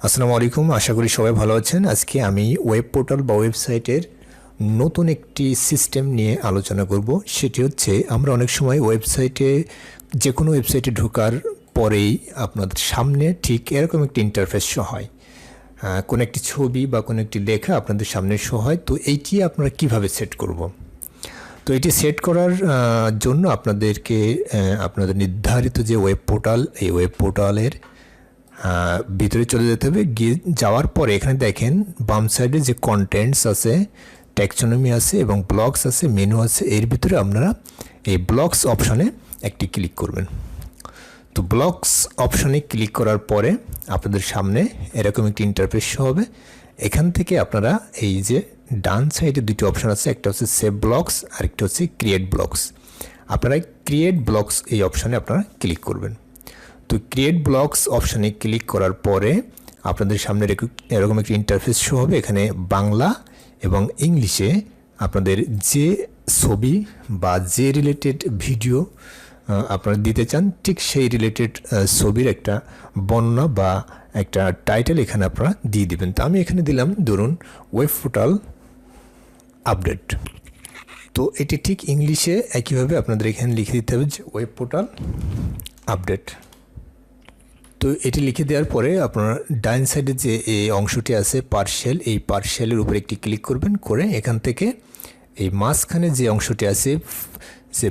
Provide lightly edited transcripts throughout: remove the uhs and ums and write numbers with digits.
আসসালামু আলাইকুম, আশা করি সবাই ভালো আছেন। আজকে আমি ওয়েব পোর্টাল বা ওয়েবসাইটের নতুন একটি সিস্টেম নিয়ে আলোচনা করব। সেটি হচ্ছে, আমরা অনেক সময় যে কোনো ওয়েবসাইটে ঢোকার পরেই আপনাদের সামনে ঠিক এরকম একটি ইন্টারফেস শো হয়। কোনো একটি ছবি বা কোনো একটি লেখা আপনাদের সামনে শো হয়। তো এইটি আপনারা কিভাবে সেট করব? তো এটি সেট করার জন্য আপনাদেরকে আপনাদের নির্ধারিত যে ওয়েব পোর্টাল, এই ওয়েব পোর্টালের ভিতরে চলে যেতে হবে। যাওয়ার পরে এখানে দেখেন বাম সাইডে যে কন্টেন্টস আছে, ট্যাক্সোনমি আছে এবং ব্লগস আছে, মেনু আছে। এর ভিতরে আপনারা এই ব্লগস অপশানে একটি ক্লিক করবেন। তো ব্লগস অপশানে ক্লিক করার পরে আপনাদের সামনে এরকম একটি ইন্টারফেস শো হবে। এখান থেকে আপনারা এই যে ডান সাইডে দুটি অপশান আছে, একটা হচ্ছে সেভ ব্লগস আর একটা হচ্ছে ক্রিয়েট ব্লগস। আপনারা ক্রিয়েট ব্লগস এই অপশানে আপনারা ক্লিক করবেন। তো ক্রিয়েট ব্লগস অপশানে ক্লিক করার পরে আপনাদের সামনে এরকম একটি ইন্টারফেস শো হবে। এখানে বাংলা এবং ইংলিশে আপনাদের যে ছবি বা যে রিলেটেড ভিডিও আপনারা দিতে চান, ঠিক সেই রিলেটেড ছবির একটা বর্ণনা বা একটা টাইটেল এখানে আপনারা দিয়ে দেবেন। তো আমি এখানে দিলাম, ধরুন, ওয়েব পোর্টাল আপডেট। তো এটি ঠিক ইংলিশে একইভাবে আপনাদের এখানে লিখে দিতে হবে যে ওয়েব পোর্টাল আপডেট। তো এটি লিখে দেওয়ার পরে আপনার ডাইন সাইডে যে এই অংশটি আছে পার্সেল, এই পার্সেলের উপরে একটি ক্লিক করবেন। করে এখান থেকে এই মাঝখানে যে অংশটি আছে যে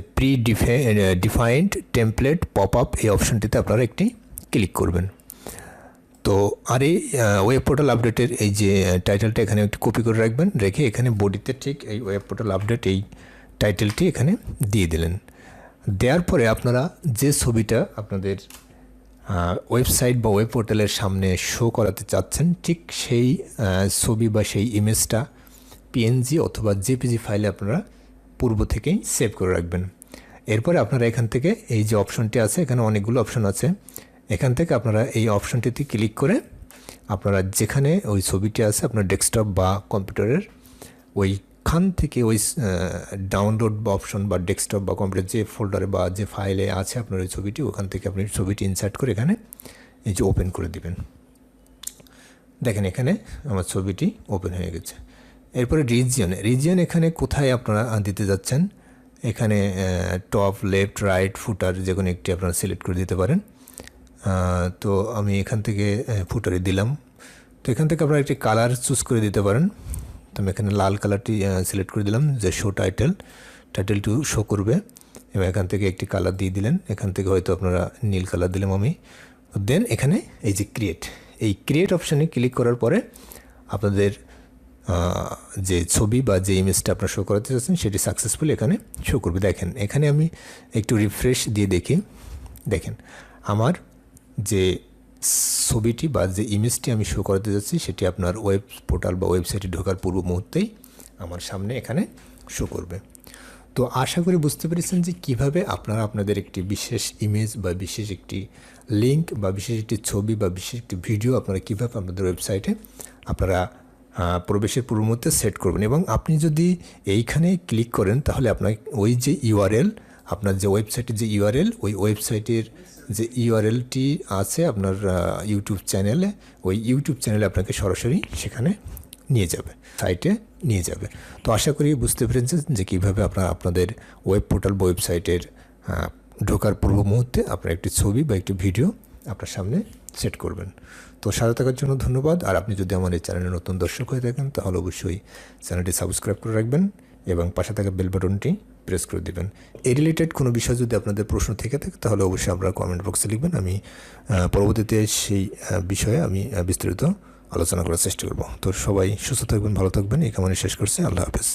ডিফাইন্ড টেমপ্লেট পপ আপ, এই অপশানটিতে আপনারা একটি ক্লিক করবেন। তো আর এই ওয়েব পোর্টাল আপডেটের এই যে টাইটেলটা এখানে একটু কপি করে রাখবেন, রেখে এখানে বডিতে ঠিক এই ওয়েব পোর্টাল আপডেট এই টাইটেলটি এখানে দিয়ে দিলেন। দেওয়ার পরে আপনারা যে ছবিটা আপনাদের ওয়েবসাইট বা ওয়েব পোর্টালের সামনে শো করাতে চাচ্ছেন, ঠিক সেই ছবি বা সেই ইমেজটা পিএনজি অথবা জেপিজি ফাইলে আপনারা পূর্ব থেকেই সেভ করে রাখবেন। এরপরে আপনারা এখান থেকে এই যে অপশনটি আছে, এখানে অনেকগুলো অপশন আছে, এখান থেকে আপনারা এই অপশনটিতে ক্লিক করে আপনারা যেখানে ওই ছবিটি আছে আপনার ডেস্কটপ বা কম্পিউটারের ওইখান থেকে ওই ডাউনলোড বা অপশন বা ডেস্কটপ বা কম্পিউটার যে ফোল্ডারে বা যে ফাইলে আছে আপনার ওই ছবিটি, ওখান থেকে আপনি ছবিটি ইনসার্ট করে এখানে এই যে ওপেন করে দিবেন। দেখেন এখানে আমার ছবিটি ওপেন হয়ে গেছে। এরপরে রিজিয়ন এখানে কোথায় আপনারা দিতে যাচ্ছেন, এখানে টপ, লেফট, রাইট, ফুটার যে কোনো একটি আপনারা সিলেক্ট করে দিতে পারেন। তো আমি এখান থেকে ফুটারে দিলাম। তো এখান থেকে আপনারা একটি কালার চুজ করে দিতে পারেন। তো আমি এখানে লাল কালারটি সিলেক্ট করে দিলাম, যে শো টাইটেলটি শো করবে, এবং এখান থেকে একটি কালার দিয়ে দিলেন। এখান থেকে হয়তো আপনারা নীল কালার দিলাম আমি। দেন এখানে এই যে ক্রিয়েট অপশানে ক্লিক করার পরে আপনাদের যে ছবি বা যে ইমেজটা আপনারা শো করাতে চাচ্ছেন সেটি সাকসেসফুল এখানে শো করবে। দেখেন এখানে আমি একটু রিফ্রেশ দিয়ে দেখেন আমার যে ছবিটি বা যে ইমেজটি আমি শো করাতে যাচ্ছি সেটি আপনার ওয়েব পোর্টাল বা ওয়েবসাইটে ঢোকার পূর্ব মুহূর্তেই আমার সামনে এখানে শো করবে। তো আশা করি বুঝতে পেরেছেন যে কীভাবে আপনারা আপনাদের একটি বিশেষ ইমেজ বা বিশেষ একটি লিঙ্ক বা বিশেষ একটি ছবি বা বিশেষ একটি ভিডিও আপনারা কীভাবে আপনাদের ওয়েবসাইটে আপনারা প্রবেশের পূর্ব মুহূর্তে সেট করবেন। এবং আপনি যদি এইখানে ক্লিক করেন তাহলে আপনার ওই যে ইউআরএল, আপনার যে ওয়েবসাইটের যে ইউআরএল, ওই ওয়েবসাইটের যে ইউআরএলটি আছে আপনার ইউটিউব চ্যানেলে, ওই ইউটিউব চ্যানেলে আপনাকে সরাসরি সেখানে সাইটে নিয়ে যাবে। তো আশা করি বুঝতে পেরেছেন যে কীভাবে আপনারা আপনাদের ওয়েব পোর্টাল বা ওয়েবসাইটের ঢোকার পূর্ব মুহূর্তে আপনার একটি ছবি বা একটি ভিডিও আপনার সামনে সেট করবেন। তো সাথে থাকার জন্য ধন্যবাদ। আর আপনি যদি আমার এই চ্যানেলে নতুন দর্শক হয়ে থাকেন তাহলে অবশ্যই চ্যানেলটি সাবস্ক্রাইব করে রাখবেন এবং পাশে থাকা বেল বাটনটি প্রেস করে দেবেন। এই রিলেটেড কোনো বিষয় যদি আপনাদের প্রশ্ন থেকে থাকে তাহলে অবশ্যই আপনারা কমেন্ট বক্সে লিখবেন। আমি পরবর্তীতে সেই বিষয়ে আমি বিস্তারিত আলোচনা করার চেষ্টা করব। তো সবাই সুস্থ থাকবেন, ভালো থাকবেন, এই কামনা শেষ করছি। আল্লাহ হাফেজ।